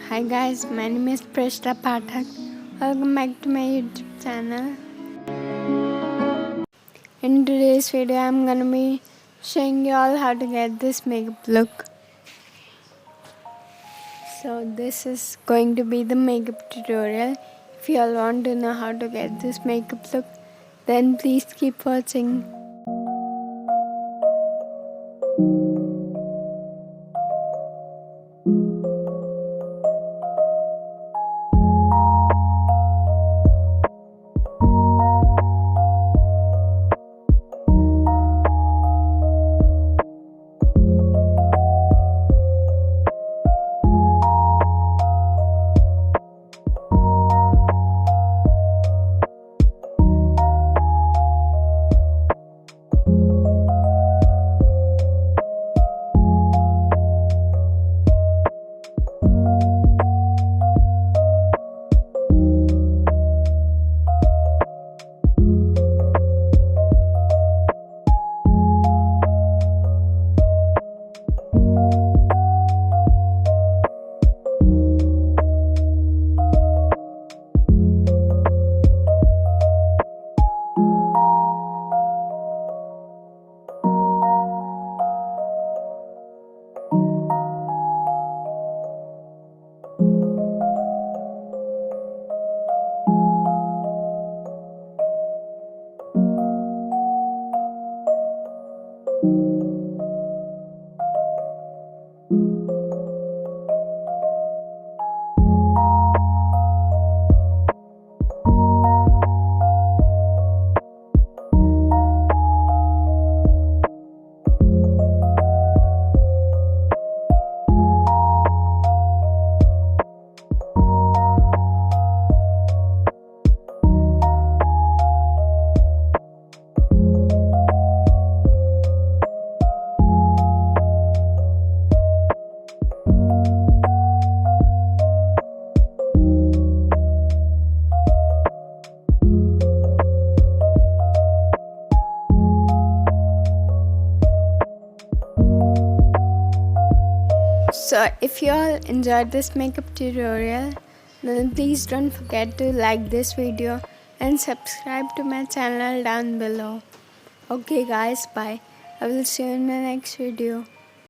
Hi guys, my name is Prishita Pathak. Welcome back to my YouTube channel. In today's video, I'm gonna be showing you all how to get this makeup look. So this is going to be the makeup tutorial. If you all want to know how to get this makeup look, then please keep watching. So if you all enjoyed this makeup tutorial, then please don't forget to like this video and subscribe to my channel down below. Okay guys, bye. I will see you in my next video.